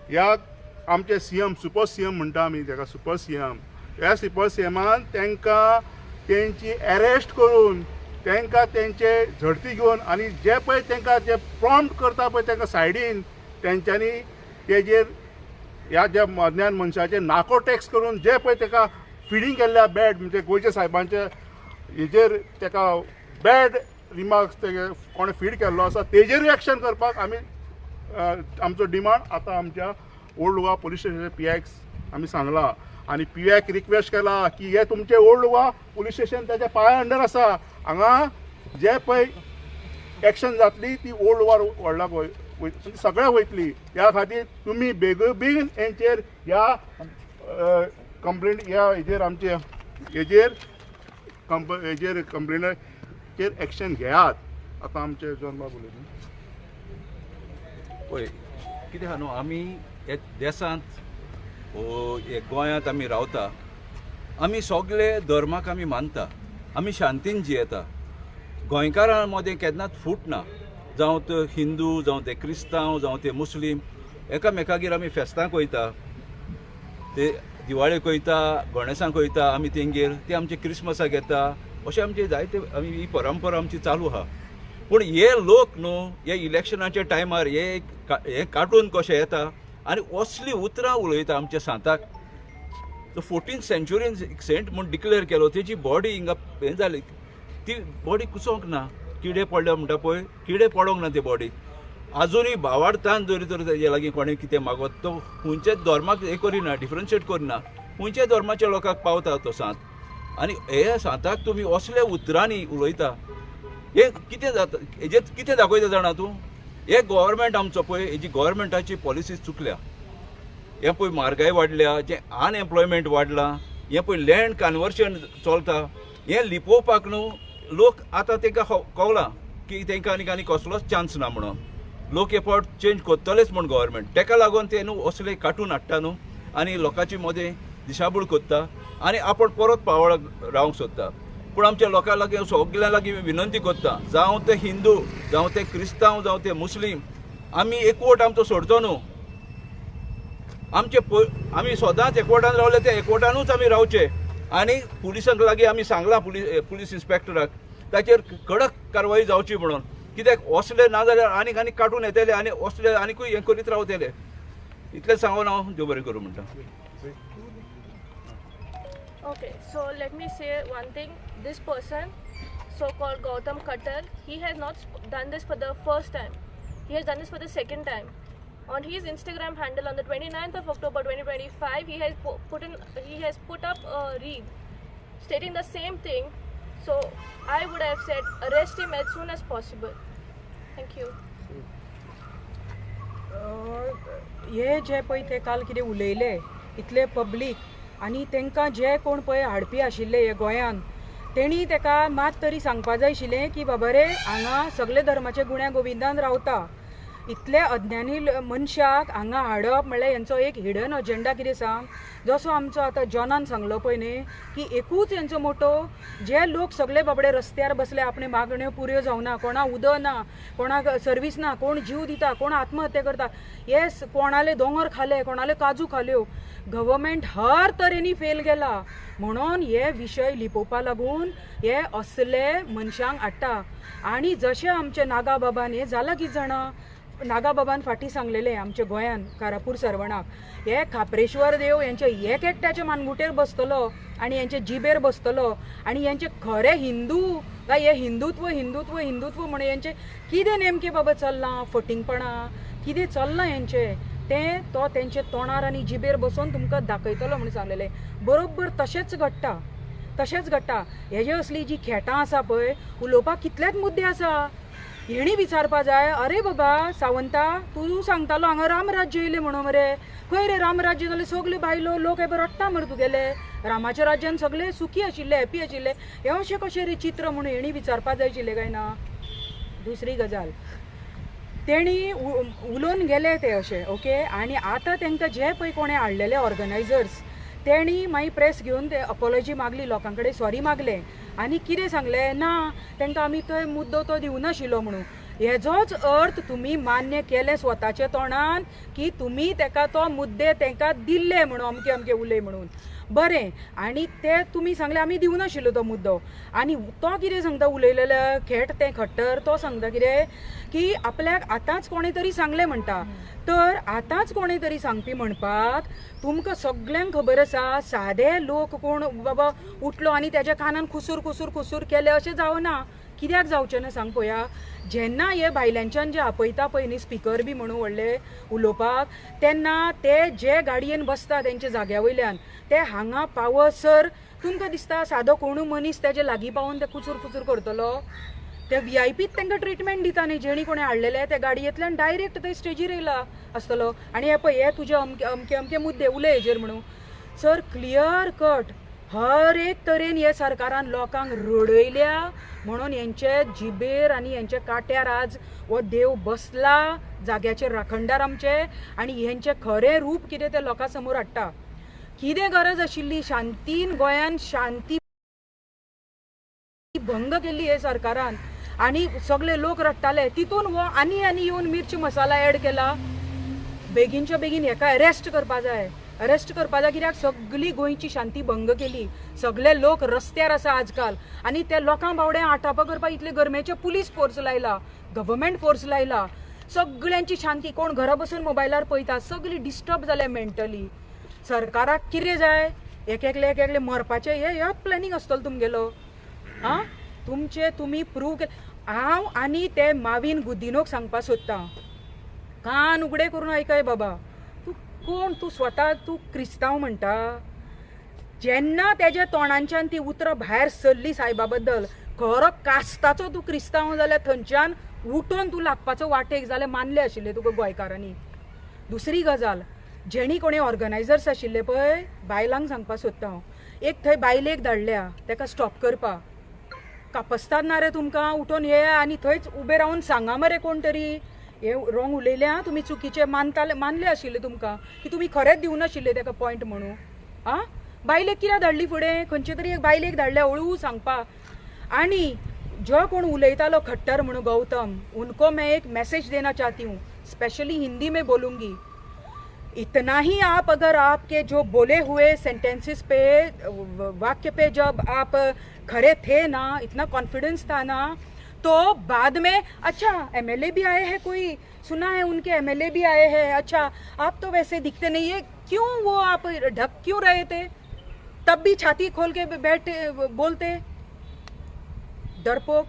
ह्या आमचे CM super CM म्हणटा आमी ताका सुपर CM, ह्या सुपर CMान तांकां तेंची अरेस्ट करून तांकां तेंचे झडती घेवन आनी जे पळय तांकां जे प्रॉम्प्ट करता पळय तांकां सायडीन तेंच्यांनी तेजेर ह्या ज्या अज्ञान मनशाचे नाको टॅक्स करून जे पळय ताका फिडींग केल्ल्या बॅड म्हणजे गोंयच्या साहेबांचे हेजेर ताका बॅड रिमार्क्स ते कोणें फीड केल्लो आसा तेजेरूय एक्शन करपाक आमी आमचो डिमांड आतां आमच्या ओल्ड गोवा पुलीस स्टेशनाचे PIX आमी सांगला आनी PIX रिक्वेस्ट केला की हे तुमचे ओल्ड गोवा पुलीस स्टेशन त्याच्या पांया अंडर आसा, हांगा जे पळय एक्शन जातली ती ओल्ड गोवा वॉर्डाक सगळ्या वयतली, ह्या खातीर तुमी बेगीन हेंचेर ह्या कंप्लेंट ह्या हेजेर आमचे हेजेर कंप्लेंटाचेर एक्शन घेयात. आतां आमचे जॉन बाब उलयता. पळय कितें आहा न्हू, आमी ह्या देशांत हे गोंयांत आमी रावता, आमी सगळे धर्माक आमी मानता, आमी शांतीन जियेता. गोंयकारां मदें केन्नाच फूट ना, जावं ते हिंदू जावं ते क्रिस्तांव जावं ते मुस्लीम, एकामेकागेर आमी फेस्तांक वयता, ते दिवाळेक वयता, गणेशांक वयता, आमी तेंगेर ते आमचे क्रिसमसाक येता, अशें आमचे जायते आमी ही परंपरा आमची चालू आहा. पूण हे लोक न्हू हे इलेक्शनाच्या टायमार हे काटून कशें येता आनी असली उतरां उलयता आमच्या सांताक. 14th सेंच्युरीन सेंट म्हूण डिक्लेअर केलो, तेजी बॉडी हिंगा हें जाली, ती बॉडी कुसोंक ना, किडे पडले म्हणटा पळय, किडे पडोंक ना ती बॉडी आजुनूय भावार्थान जरी तर तेजे लागीं कोणें कितें मागोत तो खंयच्याच धर्माक हें करिना, डिफरन्शिएट करिना, खंयच्याय धर्माच्या लोकांक पावता तो सांत. आनी हे सांताक तुमी असल्या उतरांनी उलयता, हे कितें जाता, हेजेर कितें दाखयता जाणा तूं. हे गव्हर्मेंट आमचो पळय, हेजी गव्हर्मेंटाची पॉलिसीज चुकल्या. हे पळय म्हारगाय वाडल्या, जे अनएम्प्लॉयमेंट वाडलां, हे पळय लँड कन्वर्शन चलता, हें लिपोवपाक न्हू लोक आतां तांकां कळलां की तांकां आनी कसलोच चान्स ना म्हणून. लोक हे फावट चेंज करतलेच म्हूण गव्हर्मेंट, ताका लागून ते न्हू असले काटून हाडटा न्हू आनी लोकांची मदें दिशाभूल करता आनी आपण परत पावळ रावंक सोदता. पूण आमच्या लोकां लागीं सगळ्यां लागीं विनंती करता, जावं ते हिंदू जावं ते क्रिस्तांव जावं ते मुस्लीम, आमी एकवट आमचो सोडचो न्हू. आमी सदांच एकवटान रावले, ते एकवटानूच आमी रावचे. आनी पुलिसांक लागीं आमी सांगलां, पुलीस इन्स्पेक्टराक ताचेर कडक कारवाई जावची म्हणून, कित्याक असले ना जाल्यार आनीक काटून येतले आनी असले आनीकूय हें करीत रावतले. इतलें सांगून हांव देव बरें करूं म्हणटा. Okay, so let me say one thing. This person, so-called Gautam Khattar, he has not done this for the first time. He has done this for the second time. On his Instagram handle on the 29th of October 2025, he has put up a reel stating the same thing. So I would have said arrest him as soon as possible. Thank you. हे जे पळय ते काल कितें उलयले इतले public आनी तांकां जे कोण पळय हाडपी आशिल्ले हे गोंयान, तेणी ताका मात तरी सांगपा जाय आशिल्लें की बाबा रे हांगा सगळे धर्माचे गुण्या गोविंदान रावता. इतले अज्ञानी मनशाक हांगा हाडप म्हणल्यार हेंचो एक हिडन अजेंडा कितें सांग. जसो आमचो आतां जॉनान सांगलो पळय न्ही की एकूच हेंचो मोटो, जे लोक सगळे बाबडे रस्त्यार बसले, आपणे मागण्यो पुऱ्यो जावना, कोणा उदक ना, कोणाक सर्वीस ना, कोण जीव दिता, कोण आत्महत्या करता, हे कोणाले दोंगर खाले, कोणाले काजू खाल्यो. गव्हर्मेंट हर तरेनी फेल गेला म्हणून हे विशय लिपोवपा लागून हे असले मनशांक हाडटा. आनी जशें आमचे नागा बाबान हें जालां कितें जाणा, नागा बाबान फाटीं सांगलेलें आमच्या गोंयान कारापूर सरवणाक, हे खापरेश्वर देव हेंचे एक एकट्याच्या मानगुटेर बसतलो आनी हेंचे जिबेर बसतलो आनी हेंचे खरे हिंदू काय हे हिंदुत्व हिंदुत्व हिंदुत्व म्हणून हेंचे कितें नेमकें बाबा चल्लां, फटिंगपणां कितें चल्लां हेंचें तें तो तेंचे तोंडार आनी जिबेर बसोवन तुमकां दाखयतलो म्हणून सांगलेलें. बरोबर तशेंच घडटा. हेजे असली जी खेटां आसा पळय, उलोवपाक कितलेच मुद्दे आसा. हेणी विचारपा जाय, अरे बाबा सावंता तूं सांगतालो हांगा रामराज्य येयलें म्हणून मरे, खंय रे रामराज्य जाल्यार सगल्यो बायलो लोक हेबे रडटा मरे तुगेले, रामाच्या राज्यान सगळे सुखी आशिल्ले, हॅपी आशिल्ले, हे अशें कशें रे चित्र म्हणून हेणी विचारपा जाय आशिल्लें काय ना. दुसरी गजाल, तेणी उलोवन गेले ते अशें ओके. आनी आतां तांकां जे पळय कोणें हाडलेले ऑर्गनायझर्स, तेणी मागीर प्रेस घेवन ते अपॉलॉजी मागली, लोकां कडेन सॉरी मागलें आनी कितें सांगलें ना तांकां आमी तो मुद्दो तो दिवनाशिल्लो म्हणून. हेजोच अर्थ तुम्ही मान्य केले स्वताचे तोंडान की तुम्ही तेका तो मुद्दे तेंका दिल्ले म्हणून अमके अमके उलय म्हणून बरें आनी ते तुमी सांगले आमी दिवनाशिल्लो तो मुद्दो आनी तो कितें सांगता उलयलेले खेट ते खट्टर तो सांगता कितें की आपल्याक आतांच कोणें तरी सांगलें म्हणटा तर आतांच कोणें तरी सांगपी म्हणपाक तुमकां सगळ्यांक खबर आसा सादे लोक कोण बाबा उठलो आनी तेज्या कानान खुसूर खुसूर खुसूर केले अशें जावना कित्याक जावचें ना सांग पळया जेन्ना हे भायल्यांच्यान जे आपयता पळय न्ही स्पिकर बी म्हणून व्हडले उलोवपाक तेन्ना ते जे गाडयेन बसता तेंच्या जाग्या वयल्यान ते हांगा पावसर तुमकां दिसता सादो कोणूय मनीस तेजे लागीं पावून ते खुसूर खुसूर करतलो ते VIP तांकां ट्रिटमेंट दिता न्ही जेणी कोणें हाडलेले त्या गाडयेंतल्यान डायरेक्ट थंय स्टेजीर येयला आसतलो आनी हे पळय हे तुजे अमके अमके अमके मुद्दे उलय हेजेर म्हणून सर क्लियर कट हर एक तरेन हे सरकारान लोकांक रडयल्या म्हणून हेंचे जिबेर आनी हेंच्या काट्यार आज हो देव बसला जाग्याचेर राखणदार आमचे आनी हेंचे खरें रूप कितें ते लोकां समोर हाडटा कितें गरज आशिल्ली शांतीन गोंयान शांती भंग केल्ली हे सरकारान आनी सगळे लोक रडटाले तितून हो आनी आनी येवन मिर्च मसाला ऍड केला बेगीनच्या बेगीन हेका अरेस्ट करपा जाय कित्याक सगळी गोंयची शांती भंग केली सगळे लोक रस्त्यार आसा आजकाल आनी त्या लोकां बावड्या आटापा करपाक इतले गरमेचे पुलीस फोर्स लायला गव्हर्मेंट फोर्स लायला सगळ्यांची शांती कोण घरा बसून मोबायलार पळयता सगळी डिस्टर्ब जाल्या मेंटली सरकाराक कितें जाय एक एकले मरपाचे हे प्लॅनिंग आसतलो तुमगेलो आं तुमचे तुमी प्रूव केले हांव आनी ते मावीन गुद्दिनोक सांगपाक सोदतां कान उगडे करून आयकय बाबा तूं कोण तूं स्वता तूं क्रिस्तांव म्हणटा जेन्ना तेज्या तोंडांच्यान ती उतरां भायर सरली सायबा बद्दल खरो कास्ताचो तूं क्रिस्तांव जाल्यार थंयच्यान उठोन तूं लागपाचो वाटेक जाल्यार मानले आशिल्ले तुका गोंयकारांनी दुसरी गजाल जेणी कोणें ऑर्गनायझर्स आशिल्ले पळय बायलांक सांगपाक सोदता हांव एक थंय बायलेक धाडल्या ताका स्टॉप करपाक कापस्ताद ना रे तुमकां उठोन ये आनी थंयच उबे रावन सांगा मरे कोण तरी हे रॉंग उलयले आं तुमी चुकीचे मानले आशिल्ले तुमकां की तुमी खरेंच दिवनाशिल्ले ताका पॉयंट म्हणून आं बायलेक कित्याक धाडली फुडें खंयचे तरी एक बायलेक धाडल्या हळू सांगपाक आनी जो कोण उलयतालो खट्टर म्हणून गौतम उनको मैं एक मैसेज देना चाहती हूँ स्पेशली हिंदी में बोलूँगी इतना ही आप अगर आपके जो बोले हुए सेंटेंसेस पे वाक्य पे जब आप खरे थे ना इतना कॉन्फिडेंस था ना तो बाद में अच्छा MLA भी आए हैं कोई सुना है उनके MLA भी आए हैं अच्छा आप तो वैसे दिखते नहीं है क्यों वो आप ढक क्यों रहे थे तब भी छाती खोल के बैठे बोलते डरपोक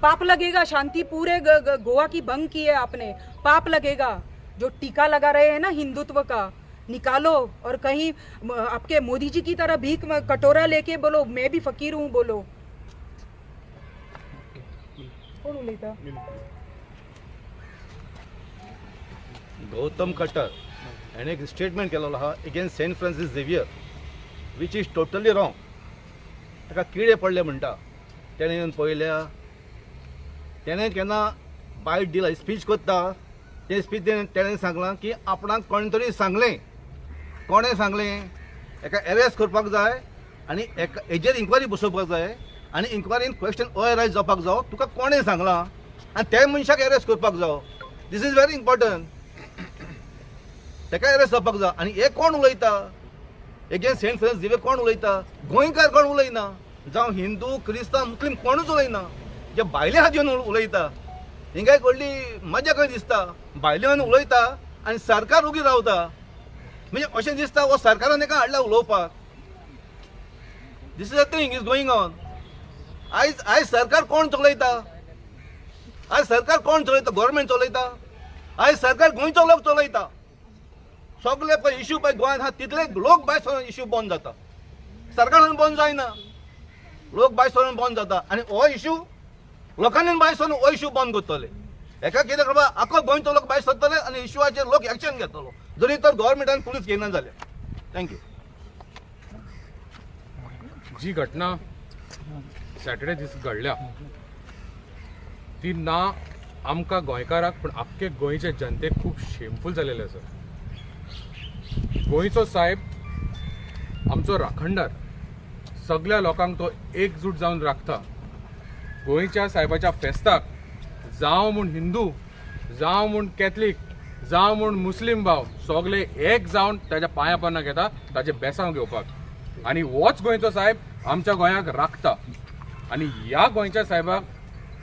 पाप लगेगा शांति पूरे गोवा की भंग की है आपने पाप लगेगा जो टीका लगा रहे हैं ना हिंदुत्व का निकालो और कहीं आपके मोदी जी की तरह भीख कटोरा लेके बोलो मैं भी फकीर हूँ बोलो कोण उलयता गौतम कट्टर हाणें एक स्टेटमेंट केलेलो आहा against Saint Francis Xavier which is totally wrong ताका किडे पडले म्हणटा तेणें येवन पळयल्या तेणें केन्ना बायट दिला स्पीच करता ते स्पीच तेणें सांगलां की आपणाक कोण तरी सांगलें कोणें सांगलें एका अरेस्ट करपाक जाय आनी हेजेर इन्क्वायरी बसोवपाक जाय आनी इन्क्वायरीन क्वेश्चन अरायज जावपाक जावो तुका कोणें सांगलां आनी त्या मनशाक अरेस्ट करपाक जावो दीस इज व्हेरी इम्पॉर्टंट ताका अरेस्ट जावपाक जाय आनी हे कोण उलयता एगेन्स्ट सेंट फ्रांसीस झेवियर कोण उलयता गोंयकार कोण उलयना जावं हिंदू क्रिस्तांव मुस्लीम कोणूच उलयना जे भायले हात येवन उलयता हिंगा व्हडली मजा कशी दिसता भायले येवन उलयता आनी सरकार उगी रावता म्हणजे अशें दिसता हो सरकारान एका हाडला उलोवपाक this is a thing is going on आयज सरकार कोण चलयता आयज सरकार कोण चलयता गव्हर्मेंट चलयता आयज सरकार गोंयचो लोक चलयता सगळे पळय इश्यू पळय गोंयांत आहा तितले लोक भायर सरून इश्यू बंद जाता सरकारान बंद जायना लोक भायर सरून बंद जाता आनी हो इश्यू लोकांनी भायर सरून हो इश्यू बंद करतले एका कितें करपा आख्खो गोंयचो लोक भायर सरतले आनी इश्यूआचेर लोक एक्शन घेतलो जरी तर गव्हर्मेंटान पुलीस घेयना जाल्यार थँक्यू जी घटना सॅटर्डे दीस घडल्या ती ना आमकां गोंयकाराक पण आख्खे गोंयचे जनतेक खूब शेमफूल जालेले आसा गोंयचो साहेब आमचो राखणदार सगळ्या लोकांक तो एकजूट जावन राखता गोंयच्या साहेबाच्या फेस्ताक जावं म्हूण हिंदू, जावं म्हूण कॅथलीक, जावं म्हूण मुस्लीम भाव सगळे एक जावन ताच्या पांया पोंदा घेता ताचे बेसांव घेवपाक. आनी होच गोंयचो साहेब आमच्या गोंयाक राखता. आनी ह्या गोंयच्या साहेबाक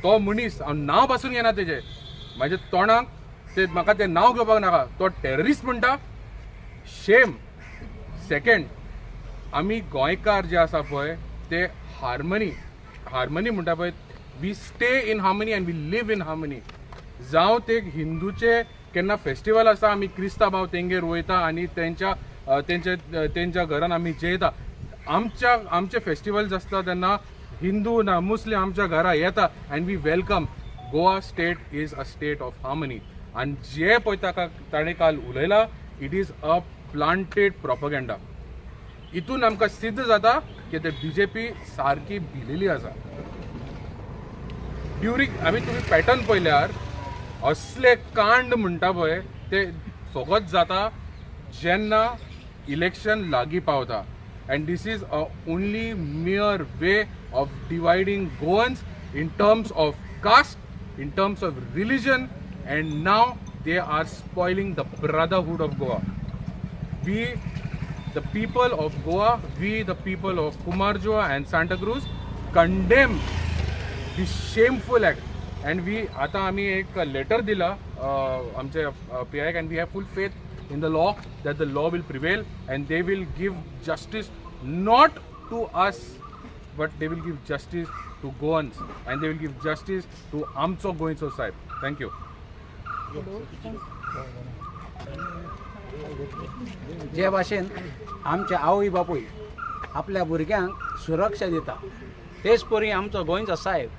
तो मनीस हांव नांव पासून घेना तेजें, म्हाज्या तोंडाक ते म्हाका तें नांव घेवपाक नाका, तो टेररिस्ट म्हणटा. शेम. सेकंड, आमी गोंयकार जे आसा पळय ते हार्मनी म्हणटा पळय, we stay in harmony and we live in harmony. जावं ते हिंदूचे केन्ना फेस्टिवल आसा आमी क्रिस्तांव भाव तेंगेर वयता आनी तेंच्या घरान आमी जेयता. आमचे फेस्टिवल्स आसता तेन्ना हिंदू ना मुस्लीम आमच्या घरा येता and we welcome. Goa state is a state of harmony. आनी जे पळय ताका ताणें काल उलयला, it is a planted propaganda. हितून आमकां सिद्ध जाता की ते बीजेपी सारकी भिलेली आसा. आमी तुमी पॅटर्न पळयल्यार असले कांड म्हणटा पळय ते फकत जाता जेन्ना इलेक्शन लागीं पावता. And this is a only mere way of dividing Goans in terms of caste, in terms of religion, and now they are spoiling the brotherhood of Goa. We, the people of Goa, we, the people of Kumarjoa and Santa Cruz, condemn this shameful act. And we, आता आम्ही एक letter दिला आमच्या PI, and we have full faith in the law that the law will prevail and they will give justice not to us, but they will give justice to Goans and they will give justice to आमचो गोंयचो साहेब. Thank you. जे भाशेन आमचे आवय बापूय आपल्या भुरग्यांक सुरक्षा दिता, तेच परी आमचो गोंयचो साहेब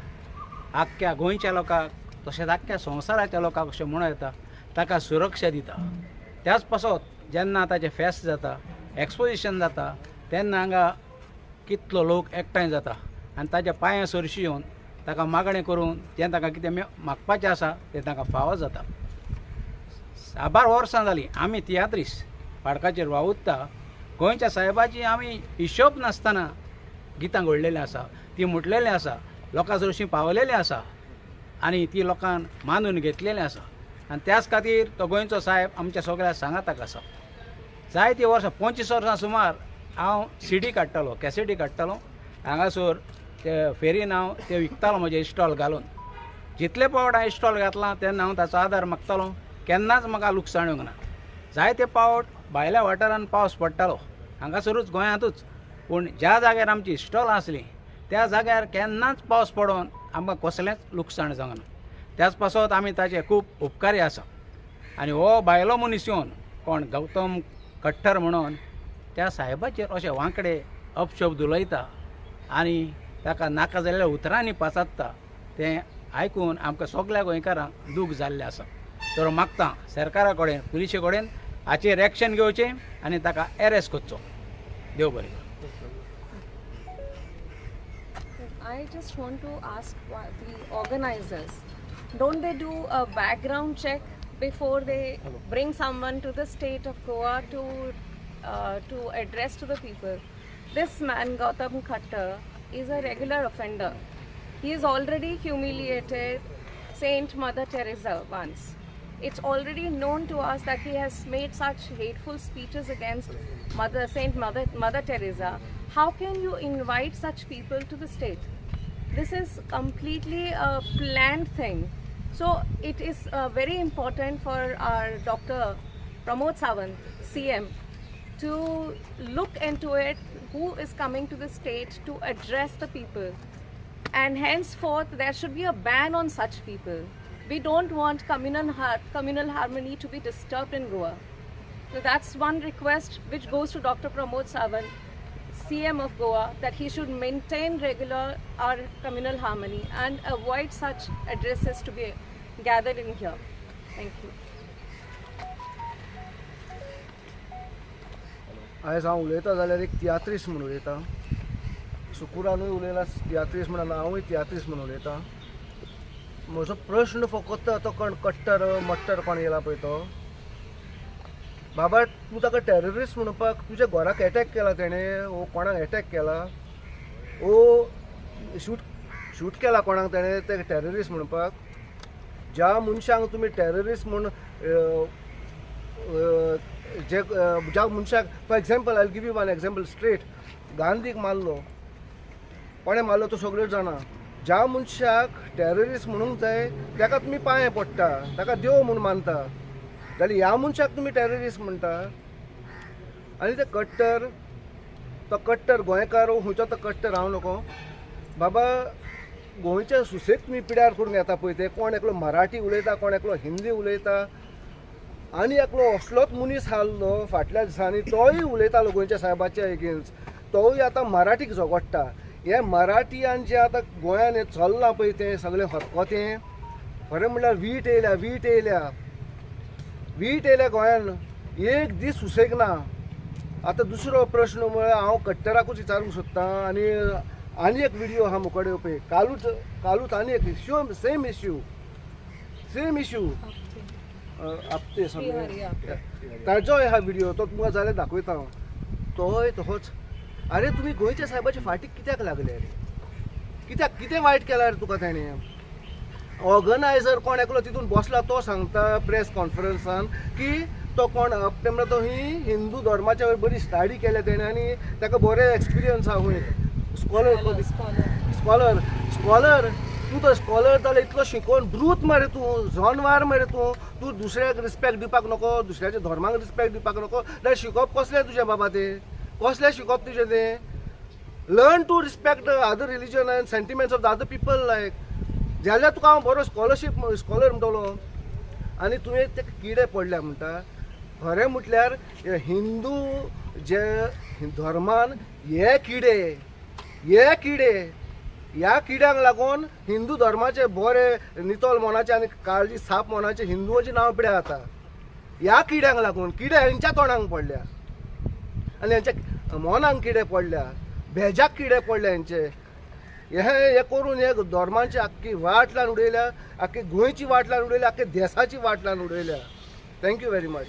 आख्ख्या गोंयच्या लोकांक तशेंच आख्ख्या संवसाराच्या लोकांक अशें म्हणूं येता ताका सुरक्षा दिता. त्याच पासत जेन्ना ताचें फेस्त जाता, एक्सपोजिशन जाता, तेन्ना हांगा कितलो लोक एकठांय जाता आनी ताच्या पांयां सरशी येवन ताका मागणें करून जें ताका कितें मागपाचें आसा तें ताका फावो जाता. 12 वर्सां जालीं आमी तियात्रीस पाडकाचेर वावुरता. गोंयच्या साहेबाची आमी हिशोब नासतना गितां घडलेलीं आसा, ती म्हटलेलीं आसा, लोकां सरशीं पावलेलीं आसा आनी ती लोकांन मानून घेतलेलीं आसा. आनी त्याच खातीर तो गोंयचो साहेब आमच्या सगळ्या सांगाताक आसा. जायतीं वर्सां 25 वर्सां सुमार हांव CD काडटालो, कॅसेटी काडटालो. हांगासर ते फेरीन हांव ते विकतालो म्हजे स्टॉल घालून. जितले पावट हांवें स्टॉल घातला तेन्ना हांव ताचो आदार मागतालो. केन्नाच म्हाका लुकसाण येवंक ना. जायते पावट भायल्या वाठारांत पावस पडटालो, हांगासरूच गोंयांतूच, पूण ज्या जाग्यार आमची स्टॉल आसली त्या जाग्यार केन्नाच पावस पडोवन आमकां कसलेंच लुकसाण जावंक ना. त्याच पासत आमी ताचे खूब उपकारी आसा. आनी हो भायलो मनीस येवन कोण गौतम कट्टर म्हणून त्या साहेबाचेर अशे वांकडे अपशब्द उलयता आनी ताका नाका जाल्ल्या उतरांनी पाचात्ता, तें आयकून आमकां सगळ्या गोंयकारांक दूख जाल्लें आसा. तर मागता सरकारा कडेन, पुलिशे कडेन हाचेर एक्शन घेवचें आनी ताका अरेस्ट करचो. देव बरें करूं. I just want to ask the organizers, don't they do a background check before they bring someone to the state of Goa to address to the people? This man Gautam Khattar is a regular offender. He has already humiliated Saint Mother Teresa once. It's already known to us that he has made such hateful speeches against Saint Mother Teresa. How can you invite such people to the state? This is completely a planned thing. So it is very important for our Dr. Pramod Sawant, CM, to look into it, who is coming to the state to address the people. And henceforth, there should be a ban on such people. We don't want communal harmony to be disturbed in Goa. So that's one request which goes to Dr. Pramod Sawant, CM of Goa, that he should maintain our communal harmony and avoid such addresses to be gathered in here. Thank you. आयज हांव उलयतां जाल्यार एक तियात्रीस म्हणून उलयतां. सुकुरानूय उलयला तियात्रीस म्हणून, हांवूय तियात्रीस म्हणून उलयतां. म्हजो प्रश्न फकत तो कोण कट्टर मट्टर कोण येयला पळय तो, बाबा तूं ताका टेररिस्ट म्हणपाक, तुज्या घराक एटॅक केला तेणें, वो कोणाक एटॅक केला, वो शूट केला कोणाक तेणें ते टेररिस्ट म्हणपाक. ज्या मनशांक तुमी टेररिस्ट म्हूण जे ज्या मनशाक for example I give you one example straight गांधीक मारलो कोणें मारलो तो सगळें जाणा ज्या मनशाक टेररिस्ट म्हणूंक जाय ताका तुमी पांये पडटा ताका देव म्हूण मानता जाल्यार ह्या मनशाक तुमी टेररिस्ट म्हणटा आनी ते कट्टर तो कट्टर गोंयकार खंयचो तो कट्टर हांव नको बाबा गोंयच्या सुसेक तुमी पिड्यार करून येता पळय ते कोण एकलो मराठी उलयता कोण एकलो हिंदी उलयता आनी एकलो असलोच मनीस आहलो फाटल्या दिसांनी तोय उलयतालो गोंयच्या साहेबाच्या एगेन्स्ट तोय आतां मराठीक झगडटा हे मराठियान जे आतां गोंयान हें चल्लां पळय तें सगळें खतखतें खरें म्हणल्यार वीट येयल्या गोंयान एक दीस सुसेग ना आतां दुसरो प्रश्न म्हळ्यार हांव कट्टराकूच विचारूंक सोदतां आनी एक व्हिडिओ आहा मुखार येवपी कालूच आनी एक इश्यू सेम इश्यू आपते ताजो हा व्हिडिओ तो तुमकां जाल्यार दाखयता हांव तोय तोच अरे तुमी गोंयच्या साहेबाच्या फाटीक कित्याक लागले रे कितें वायट केलां रे तुका ताणें ऑर्गनायझर कोण एकलो तितून बसला तो सांगता प्रेस कॉन्फरन्सान की तो कोण तेन्ना तो ही हिंदू धर्माच्या बरी स्टडी केल्या तेणें आनी ताका बरें एक्सपिरियन्स आहा खंय स्कॉलर तूं तो स्कॉलर जाल्यार इतलो शिकोवन ब्रूत मरे तूं जनवार मरे तूं दुसऱ्याक रिस्पेक्ट दिवपाक नको दुसऱ्याच्या धर्माक रिस्पेक्ट दिवपाक नको जाल्यार शिकोवप कसलें तुजें बाबा तें कसलें शिकोवप तुजें तें learn to respect other religion and sentiments of the other people लायक जाल्यार तुका हांव बरो स्कॉलर म्हणटलो आनी तुवें ते किडे पडल्या म्हणटा खरें म्हटल्यार हिंदू जे धर्मान हे किडे ह्या किड्यांक लागून हिंदू धर्माचे बरे नितोल मनाचे आनी काळजी साप मनाचे हिंदूंचे नांव पिड्या जाता ह्या किड्यांक लागून किडे हेंच्या तोंडाक पडल्या आनी हेंच्या मनाक किडे पडल्या भेजाक किडे पडल्या हेंचे हे करून हे धर्माची आख्खी वाट लावन उडयल्या आख्खी गोंयची वाट लावन उडयल्या आख्खी देशाची वाट लावन उडयल्या थँक्यू व्हेरी मच